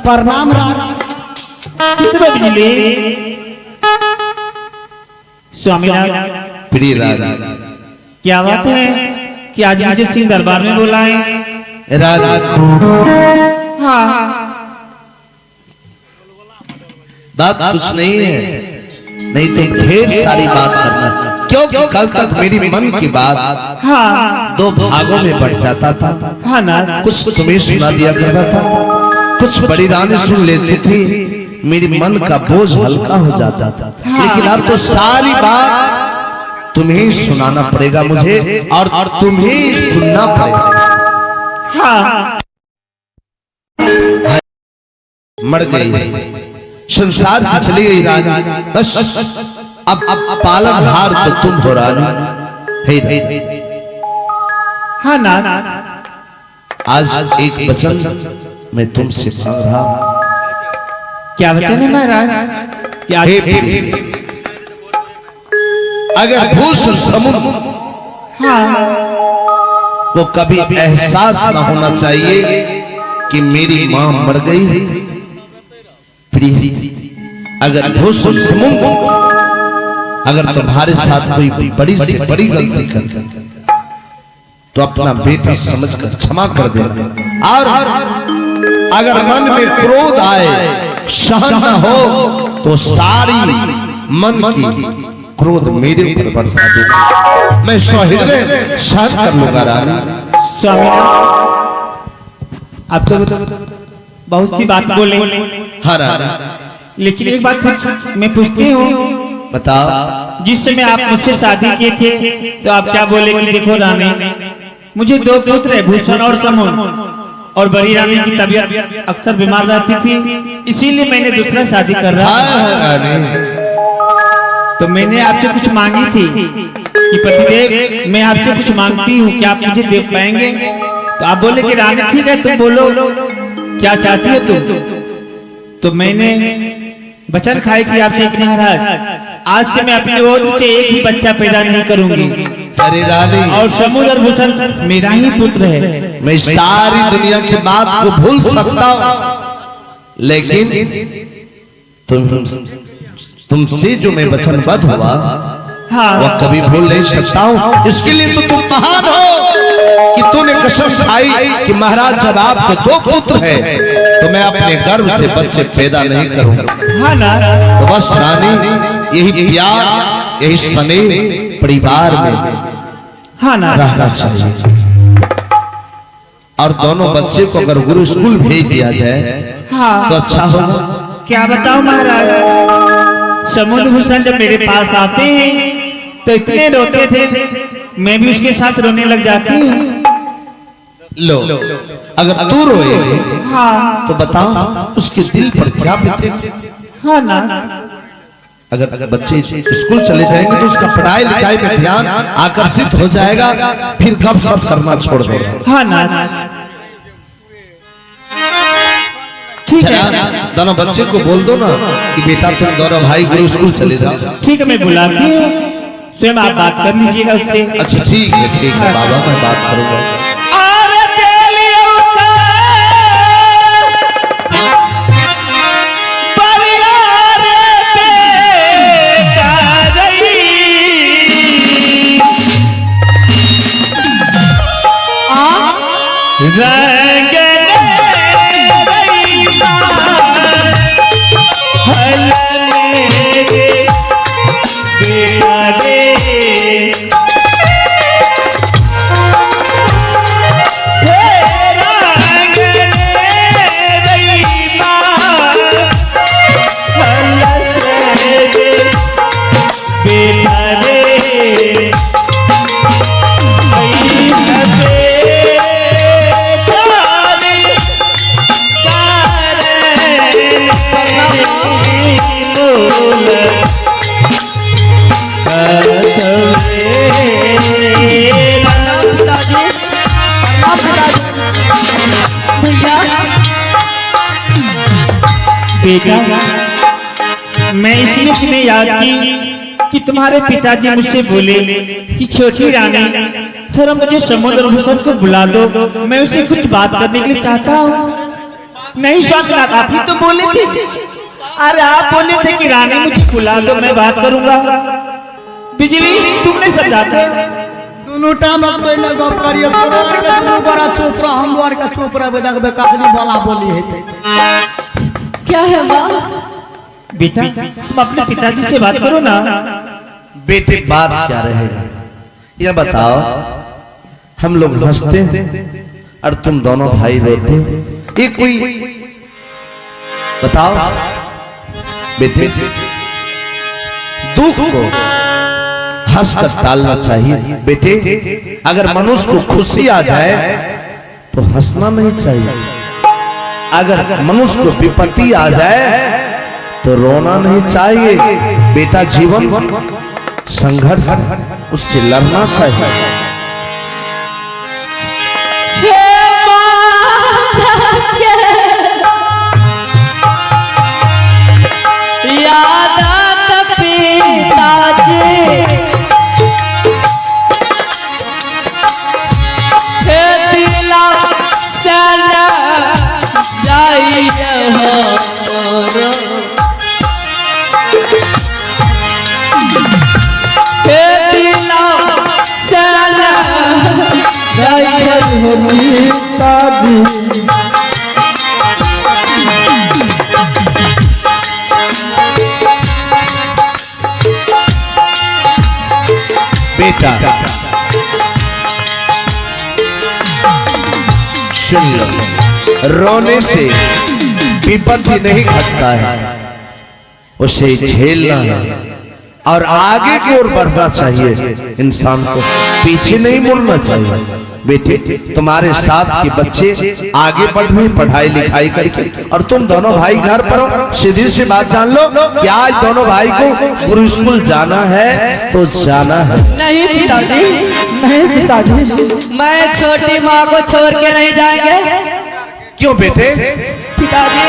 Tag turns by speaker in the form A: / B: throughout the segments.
A: प्रणाम स्वामीनाथ।
B: प्रिय रानी,
A: क्या बात है कि आज मुझे सिंह दरबार में बुलाए?
B: रानी,
A: हाँ,
B: बात कुछ नहीं है, नहीं तो ढेर सारी बात करना, क्योंकि कल तक मेरी मन की बात
A: हाँ,
B: दो भागों में बट जाता था।
A: हाँ ना,
B: कुछ तुम्हें सुना दिया करता था, कुछ बड़ी रानी सुन लेती थी, मेरी मन का बोझ हल्का हो जाता था। लेकिन अब तो सारी बात तुम्हें सुनाना पड़ेगा मुझे, और तुम्हें सुनना पड़ेगा।
A: हाँ,
B: मर गई, संसार से चली गई रानी, बस अब पालनहार तो तुम हो रानी।
A: हाँ ना,
B: आज एक वचन मैं तुमसे मांग रहा हूं।
A: क्या वचन है महाराज? क्या
B: अगर भूषण समुद्र
A: हाँ,
B: को कभी एहसास न होना चाहिए कि मेरी मां मर गई, प्रिय, अगर भूषण समुद्र अगर तुम्हारे साथ कोई बड़ी से बड़ी गलती कर दे तो अपना बेटा समझकर क्षमा कर देना, और अगर मन में क्रोध आए, सहन न हो, तो सारी मन की क्रोध मेरे ऊपर बरसा देना, मैं सहृदय सहन कर लूंगा रानी।
A: स्वामी, आप तो बहुत सी बात बोले।
B: हाँ रानी,
A: लेकिन एक बात मैं पूछती हूँ,
B: बताओ।
A: जिस समय आप मुझसे शादी किए थे तो आप क्या बोले कि देखो रानी, मुझे दो पुत्र है, भूषण और समून, और बड़ी रानी की तबीयत अक्सर बीमार रहती थी, इसीलिए मैंने दूसरा शादी कर रहा
B: हाँ,
A: तो मैंने आपसे कुछ मांगी थी कि पतिदेव मैं आपसे कुछ मांगती हूँ, क्या आप मुझे दे पाएंगे? तो आप बोले कि रानी ठीक है, तुम बोलो क्या चाहती हो तुम। तो मैंने वचन खाई थी आपसे कि महाराज आज से मैं अपनी ओर से एक भी बच्चा पैदा नहीं करूंगी,
B: अरे रानी,
A: और समुद्र भूषण मेरा ही पुत्र है।
B: मैं सारी दुनिया की बात को भूल सकता हूँ, लेकिन तुमसे जो मैं वचनबद्ध हुआ
A: हाँ,
B: वह कभी भूल नहीं सकता हूँ। इसके लिए तो तुम महान हो कि तूने कसम खाई कि महाराज जब आपको दो पुत्र है तो मैं अपने गर्भ से बच्चे पैदा नहीं करूंगा।
A: हाँ ना,
B: तो बस रानी, यही प्यार, यही स्नेह परिवार में
A: हाँ ना,
B: रहना चाहिए। और दोनों बच्चे को अगर गुरु स्कूल भेज दिया जाए
A: हाँ,
B: तो अच्छा होगा।
A: क्या बताऊं महाराज, समुद्र भूषण जब मेरे पास आते हैं तो इतने रोते थे, मैं भी उसके साथ रोने लग जाती हूँ।
B: लो, अगर तू रोएगी
A: हाँ,
B: तो बताओ उसके दिल पर क्या बीतेगा।
A: हाँ ना,
B: अगर बच्चे स्कूल चले जाएंगे तो उसका पढ़ाई लिखाई में ध्यान आकर्षित हो जाएगा, फिर गपशप करना छोड़ देगा।
A: हाँ ना, ठीक है,
B: दोनों बच्चे को बोल दो ना कि बेटा तुम दोनों भाई गुरु स्कूल चले जाओ।
A: ठीक है, मैं बुलाती हूँ, स्वयं आप बात कर लीजिएगा उससे।
B: अच्छा ठीक है बाबा, मैं बात करूंगा।
A: मैं इसलिए तुम्हें याद की कि तुम्हारे पिताजी मुझसे बोले कि छोटी रानी थोड़ा मुझे समुद्र भूषण को बुला दो, मैं उससे कुछ बात करने के लिए चाहता हूँ। नहीं स्वामीनाथ, आप ही तो बोले थे। अरे आप बोले थे कि रानी मुझे बुला दो, मैं बात करूंगा। बिजली तुमने समझाते
C: दोनों टाइम पहले गप करिए, तोर के दुनू बड़ा चुप रह, हम और के चुप रह, देखबे कखनी बोला बोली हेते।
D: क्या है माँ?
A: बेटा तुम अपने पिताजी से बात करो ना।
B: बेटे बात क्या रहेगा, यह बताओ। हम लोग हंसते हैं और तुम दोनों भाई रोते हो, ये कोई बताओ बेटे। दुख को हंसकर टालना चाहिए बेटे। अगर मनुष्य को खुशी आ जाए तो हंसना नहीं चाहिए, अगर मनुष्य को विपत्ति आ जाए तो रोना नहीं चाहिए बेटा। जीवन संघर्ष उससे लड़ना चाहिए। बेटा सुन लो, रोने से विपत्ति नहीं घटता है, उसे झेलना है और आगे की ओर बढ़ना चाहिए। इंसान को पीछे नहीं मुड़ना चाहिए। बेटे तुम्हारे साथ के बच्चे आगे बढ़ रहे पढ़ाई लिखाई करके, और तुम दोनों भाई घर पर हो। सीधी सी बात जान लो कि आज दोनों भाई को गुरु स्कूल जाना है तो जाना है।
D: नहीं पिताजी, नहीं पिताजी, मैं छोटी माँ को छोड़ के नहीं जाएंगे।
B: क्यों बेटे?
D: पिताजी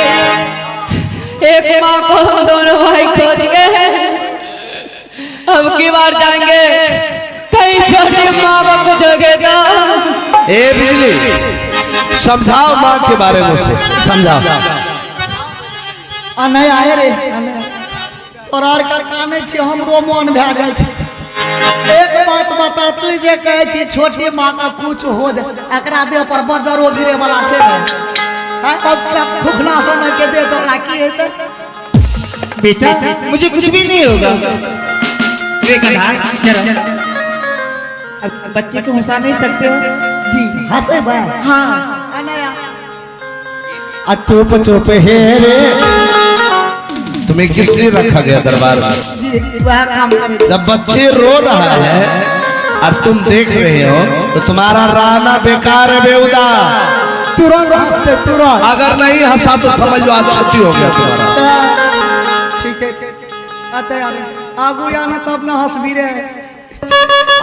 D: एक माँ को हम दोनों भाई खोज गए हैं, अब की बार जाएंगे कहीं छोटी माँ बाप को जोगे तो।
B: ए बिजली समझाओ माँ के बारे में, उसे समझाओ।
C: नहीं आए रे, तोरा का काने छी हमरो मन भए जाय छै। एक बात बता, तू जे कहे छी छोटी माँ का कुछ हो जाए, एकरा देह पर बजरो गिरे वाला छै ने, खुखना समय के दे तो की हेतै?
A: बेटा मुझे कुछ भी नहीं होगा। जरा बच्चे को हंसा नहीं सकते हो
C: जी? हंसे बा?
A: हाँ।
C: चुप चुप हे रे।
B: तुम्हें किस लिए रखा गया दरबार में? जब बच्चे रो रहा है और तुम देख रहे हो तो तुम्हारा रहना बेकार है बेहुदा।
C: तुरंत हंसते तुरंत।
B: अगर नहीं हंसा तो समझ लो आज छुट्टी हो गया तुम्हारा।
C: ठीक है आगू आना तब ना हंस भी रे।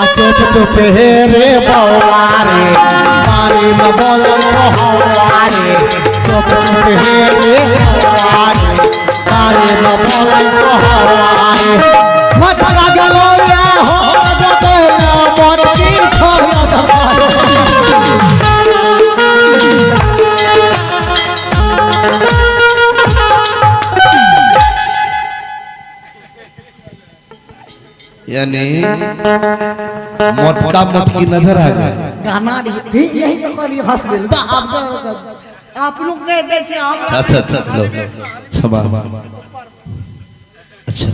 C: चुप चुप हे रे बौआ रे, मारी में बोलन तो हवा रे। चुप चुप हे रे बौआ रे, मारी में बोलन तो हवा रे। मथरा गलो रे हो जते मोर की छोरा सवार।
B: यानी मोटका मोटकी नजर आ गया।
C: गाना यही तो करी हंस गए। आप लोग कह दे छे हम।
B: अच्छा चलो क्षमा। अच्छा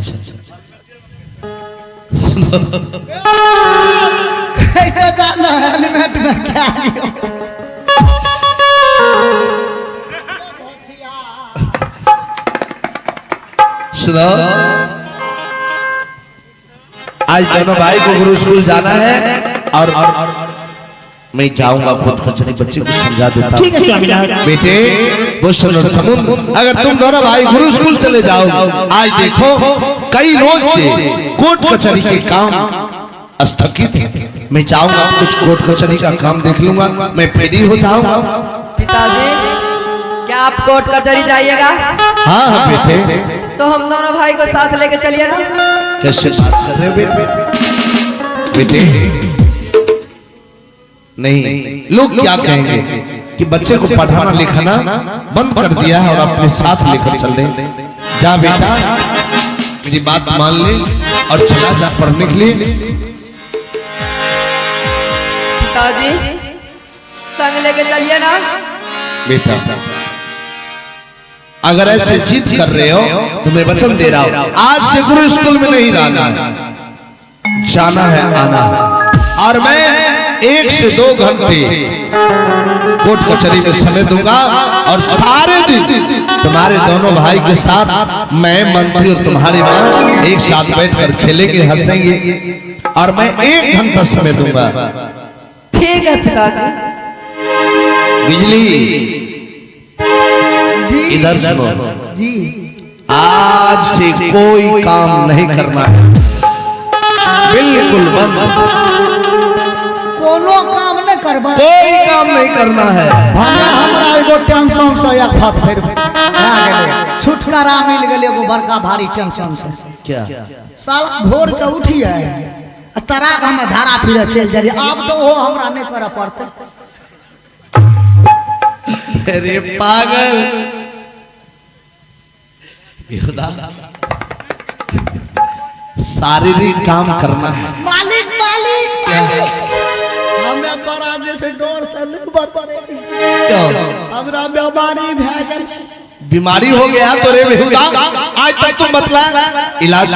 B: सुनो,
C: कैसे जाना हेलमेट में क्या लियो?
B: सुनो, आज दोनों भाई को गुरु स्कूल जाना है और मैं जाऊंगा खुद खचने बच्चे को समझा देता
A: ठीक है स्वामीनाथ।
B: बेटे भूषण और समुद्र, अगर तुम दोनों भाई गुरु स्कूल चले जाओ, आज देखो कई रोज से कोर्ट कचहरी के काम स्थगित है। मैं चाहूंगा कुछ कोर्ट कचहरी का काम देख लूंगा, मैं फ्री हो जाऊंगा।
D: पिताजी क्या आप कोर्ट कचहरी जाइएगा?
B: हाँ बेटे
D: तो हम दोनों भाई को साथ लेके चलिए ना।
B: कैसे बात कर रहे हो बेटे? नहीं, लोग क्या कहेंगे कि बच्चे को पढ़ाना लिखाना बंद कर दिया है और अपने साथ लेकर चल रहे। जा बेटा, मेरी बात मान ले और चला जा पढ़ने के लिए।
D: पिताजी संग लेके चलिए ना।
B: बेटा, अगर ऐसे जिद कर रहे हो तो मैं वचन दे रहा हूं, आज से गुरु स्कूल में नहीं रहना है, जाना है, आना है। और मैं 1 से 2 घंटे कोर्ट कचहरी में समय दूंगा और सारे दिन तुम्हारे दोनों भाई के साथ मैं, मंत्री और तुम्हारी मां एक साथ बैठकर खेलेंगे, हंसेंगे और मैं 1 घंटा समय दूंगा।
D: ठीक है पिताजी।
B: बिजली
C: जी
B: इधर सुनो,
C: जी,
B: आज से कोई काम नहीं करना है, बिल्कुल बंद।
C: कोनो काम नहीं करबा,
B: कोई काम नहीं करना है।
C: भाने हमरा एगो टेंशन से एक हाथ फेर आ गेले, छुटकारा मिल गेले एगो बड़का भारी टेंशन से।
B: क्या?
C: साला भोर के उठिए तराक हम धारा फिरे चल जाइए, अब तो वो हमरा नहीं करे पड़ते।
B: अरे पागल बेहुदा, शारीरिक काम करना है।
C: मालिक मालिक हमें तोरा जैसे डोर से लिखबा पड़ेगी, हमरा बीमारी भए गेल।
B: बीमारी हो गया तो रे बेहुदा, आज तक तुम बतला इलाज,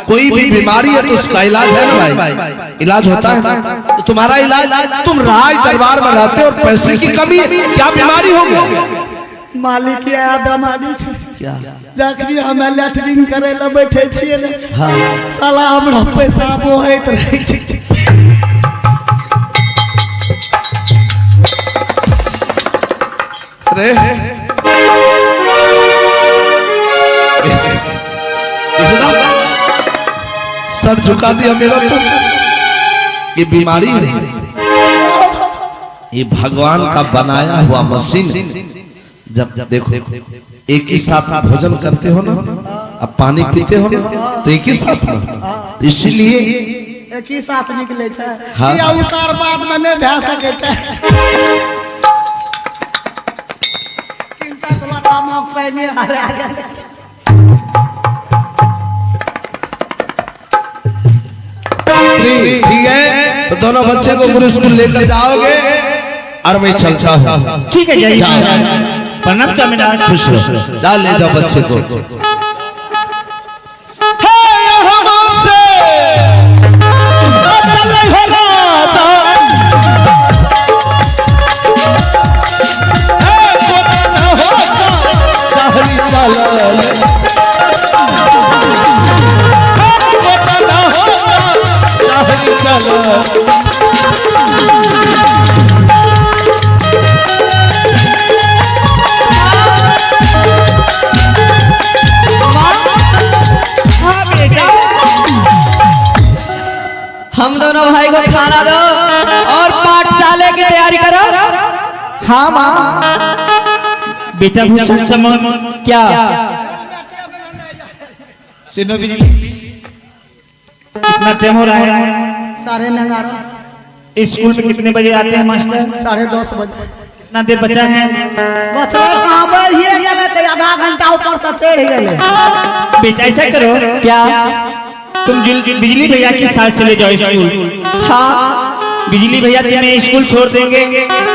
B: कोई भी बीमारी है तो उसका इलाज है ना भाई, इलाज होता है ना। तो तुम्हारा इलाज, तुम राज दरबार में रहते और पैसे की कमी, क्या बीमारी हो गई?
C: मालिक या बीमारी छे,
B: क्या?
C: जखनी हमें लैट्रिन करे ला बैठे छिए ने,
B: हाँ,
C: साला हमरा पैसा बोहैत रहे छै।
B: अरे सर झुका दिया मेरा, तो ये बीमारी है, ये भगवान का बनाया हुआ मशीन। जब देखो एक ही साथ भोजन करते हो ना, अब पानी पीते हो ना, तो एक ही साथ ना, तो इसीलिए
C: एक ही साथ निकले छै।
B: हाँ।
C: या उतार बाद में नहीं भे सके छै। किन साथ लटा मौक पे नहीं आ रहा है।
B: ठीक है, तो दोनों बच्चे को गुरु स्कूल लेकर जाओगे और मैं चलता हूँ।
A: ठीक है, जाइए। प्रणाम जमींदार।
B: खुश रहो, जा ले जाओ बच्चे को।
D: हम दोनों भाई को खाना दो और पाठशाले की तैयारी करो। हाँ माँ।
A: बेटा भूषण समन,
D: क्या?
A: सुनो बिजली, कितना टाइम हो रहा है?
C: 9:30।
A: स्कूल में कितने बजे आते हैं मास्टर?
C: 10:30 बजे।
A: कितना देर बचा है?
C: बचवा कहाँ बढ़िए गेले, तो आधा घंटा ऊपर से चढ़ गेले।
A: बेटा ऐसा करो,
D: क्या?
A: तुम बिजली भैया के साथ चले जाओ स्कूल।
D: हाँ।
A: बिजली भैया तुम्हें स्कूल छोड़ देंगे